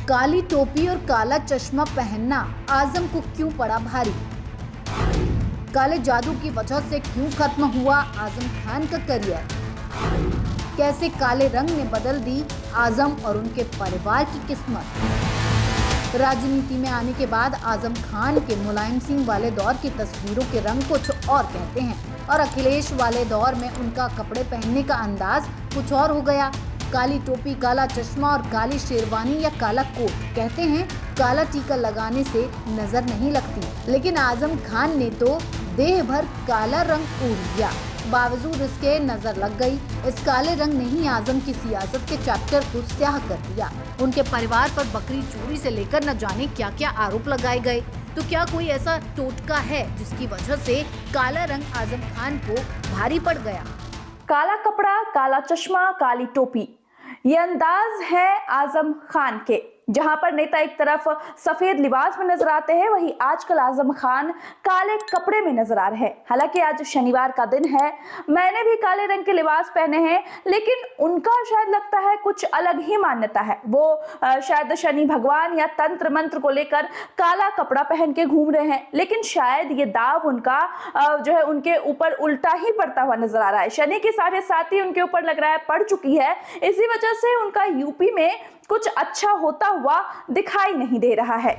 काली टोपी और काला चश्मा पहनना आजम को क्यों पड़ा भारी? काले जादू की वजह से क्यों खत्म हुआ आजम खान का करियर? कैसे काले रंग ने बदल दी आजम और उनके परिवार की किस्मत? राजनीति में आने के बाद आजम खान के मुलायम सिंह वाले दौर की तस्वीरों के रंग कुछ और कहते हैं और अखिलेश वाले दौर में उनका कपड़े पहनने का अंदाज कुछ और हो गया। काली टोपी, काला चश्मा और काली शेरवानी या काला कोट। कहते हैं काला टीका लगाने से नजर नहीं लगती, लेकिन आजम खान ने तो देह भर काला रंग ओढ़ लिया। बावजूद इसके नजर लग गई। इस काले रंग ने ही आजम की सियासत के चैप्टर को स्याह कर दिया। उनके परिवार पर बकरी चोरी से लेकर न जाने क्या क्या आरोप लगाए गए। तो क्या कोई ऐसा टोटका है जिसकी वजह से काला रंग आजम खान को भारी पड़ गया? काला कपड़ा, काला चश्मा, काली टोपी, ये अंदाज है आजम खान के। जहां पर नेता एक तरफ सफेद लिबास में नजर आते हैं, वहीं आजकल आजम खान काले कपड़े में नजर आ रहे हैं। हालांकि आज शनिवार का दिन है, मैंने भी काले रंग के लिबास पहने हैं, लेकिन उनका शायद लगता है कुछ अलग ही मान्यता है। वो शायद शनि भगवान या तंत्र मंत्र को लेकर काला कपड़ा पहन के घूम रहे हैं, लेकिन शायद ये दाव उनका जो है उनके ऊपर उल्टा ही पड़ता हुआ नजर आ रहा है। शनि की 7.5 उनके ऊपर लग रहा है पड़ चुकी है। इसी वजह से उनका यूपी में कुछ अच्छा होता हुआ दिखाई नहीं दे रहा है।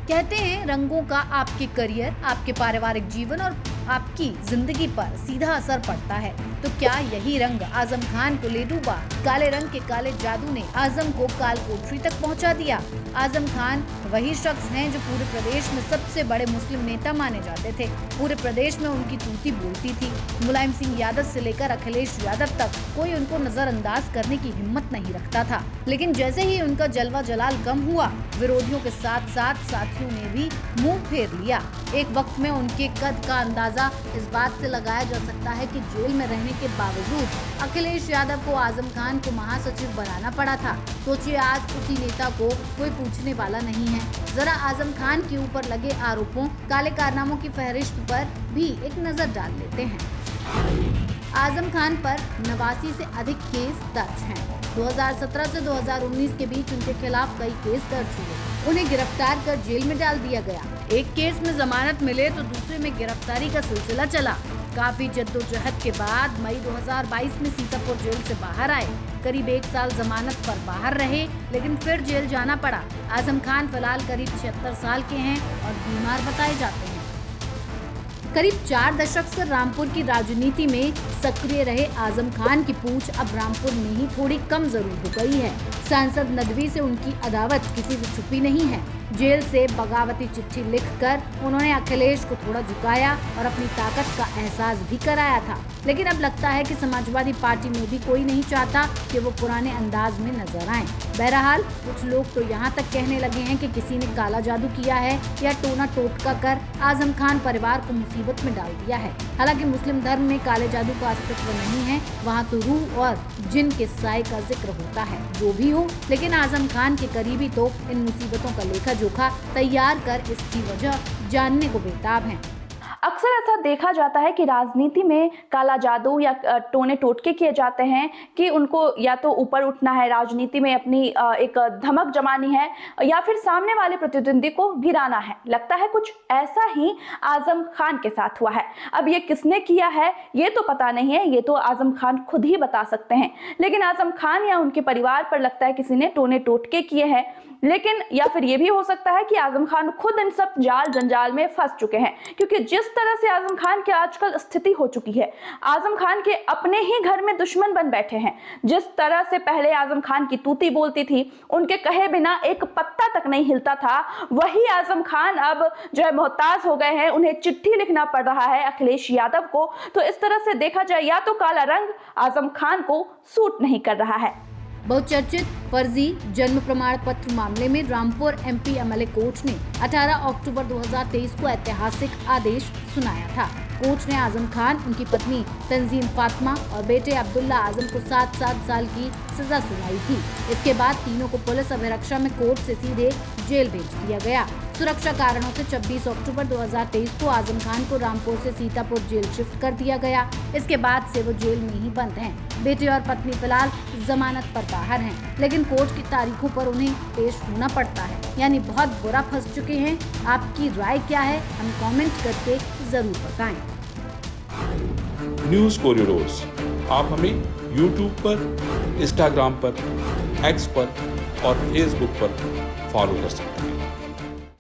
कहते हैं रंगों का आपके करियर, आपके पारिवारिक जीवन और आपकी जिंदगी पर सीधा असर पड़ता है। तो क्या यही रंग आजम खान को ले डूबा? काले रंग के काले जादू ने आजम को काल कोठरी तक पहुंचा दिया। आजम खान वही शख्स हैं जो पूरे प्रदेश में सबसे बड़े मुस्लिम नेता माने जाते थे। पूरे प्रदेश में उनकी तूती बोलती थी। मुलायम सिंह यादव से लेकर अखिलेश यादव तक कोई उनको नजरअंदाज करने की हिम्मत नहीं रखता था। लेकिन जैसे ही उनका जलवा जलाल कम हुआ, विरोधियों के साथ साथ साथियों ने भी मुंह फेर लिया। एक वक्त में उनके कद का अंदाजा इस बात से लगाया जा सकता है कि जेल में रहने के बावजूद अखिलेश यादव को आजम खान को महासचिव बनाना पड़ा था। सोचिए, आज उसी नेता को कोई पूछने वाला नहीं है। जरा आजम खान के ऊपर लगे आरोपों, काले कारनामों की फहरिस्त पर भी एक नजर डाल लेते हैं। आजम खान पर 89 से अधिक केस दर्ज हैं। 2017 से 2019 के बीच उनके खिलाफ कई केस दर्ज हुए। उन्हें गिरफ्तार कर जेल में डाल दिया गया। एक केस में जमानत मिले तो दूसरे में गिरफ्तारी का सिलसिला चला। काफी जद्दोजहद के बाद मई 2022 में सीतापुर जेल से बाहर आए। करीब 1 साल जमानत पर बाहर रहे, लेकिन फिर जेल जाना पड़ा। आजम खान फिलहाल करीब 76 साल के हैं और बीमार बताए जाते हैं। करीब 4 दशक से रामपुर की राजनीति में सक्रिय रहे आजम खान की पूछ अब रामपुर में ही थोड़ी कम जरूर हो गई है। सांसद नदवी से उनकी अदावत किसी से छुपी नहीं है। जेल से बगावती चिट्ठी लिखकर उन्होंने अखिलेश को थोड़ा झुकाया और अपनी ताकत का एहसास भी कराया था। लेकिन अब लगता है कि समाजवादी पार्टी में भी कोई नहीं चाहता कि वो पुराने अंदाज में नजर आएं। बहरहाल कुछ लोग तो यहाँ तक कहने लगे हैं कि किसी ने काला जादू किया है या टोना टोटका कर आजम खान परिवार को मुसीबत में डाल दिया है। हालांकि मुस्लिम धर्म में काले जादू का अस्तित्व नहीं है, वहाँ तो रूह और जिन के साए का जिक्र होता है। जो भी हो, लेकिन आजम खान के करीबी तो इन मुसीबतों का लेखा जोखा तैयार कर इसकी वजह जानने को बेताब हैं। अक्सर ऐसा देखा जाता है कि राजनीति में काला जादू या टोने टोटके किए जाते हैं कि उनको या तो ऊपर उठना है, राजनीति में अपनी एक धमक जमानी है, या फिर सामने वाले प्रतिद्वंदी को गिराना है। लगता है कुछ ऐसा ही आजम खान के साथ हुआ है। अब ये किसने किया है ये तो पता नहीं है, ये तो आजम खान खुद ही बता सकते हैं। लेकिन आजम खान या उनके परिवार पर लगता है किसी ने टोने टोटके किए हैं। लेकिन या फिर ये भी हो सकता है कि आजम खान खुद इन सब जाल जंजाल में फंस चुके हैं, क्योंकि जिस तरह से आजम खान की आजकल स्थिति हो चुकी है, आजम खान के अपने ही घर में दुश्मन बन बैठे हैं। जिस तरह से पहले आजम खान की तूती बोलती थी, उनके कहे बिना एक पत्ता तक नहीं हिलता था, वही आजम खान अब जो है मोहताज हो गए हैं। उन्हें चिट्ठी लिखना पड़ रहा है अखिलेश यादव को। तो इस तरह से देखा जाए, या तो काला रंग आजम खान को सूट नहीं कर रहा है। बहुचर्चित फर्जी जन्म प्रमाण पत्र मामले में रामपुर एमपी एमएलए कोर्ट ने 18 अक्टूबर 2023 को ऐतिहासिक आदेश सुनाया था। कोर्ट ने आजम खान, उनकी पत्नी तंजीम फातिमा और बेटे अब्दुल्ला आजम को 7-7 साल की सजा सुनाई थी। इसके बाद तीनों को पुलिस अभिरक्षा में कोर्ट से सीधे जेल भेज दिया गया। सुरक्षा कारणों से 26 अक्टूबर 2023 को आजम खान को रामपुर से सीतापुर जेल शिफ्ट कर दिया गया। इसके बाद से वो जेल में ही बंद हैं। बेटे और पत्नी फिलहाल जमानत पर बाहर हैं, लेकिन कोर्ट की तारीखों पर उन्हें पेश होना पड़ता है, यानी बहुत बुरा फंस चुके हैं। आपकी राय क्या है, हम कमेंट करके जरूर बताएं। न्यूज़ कोरिडोर्स आप हमें YouTube पर, Instagram पर, X पर और Facebook पर फॉलो कर सकते हैं।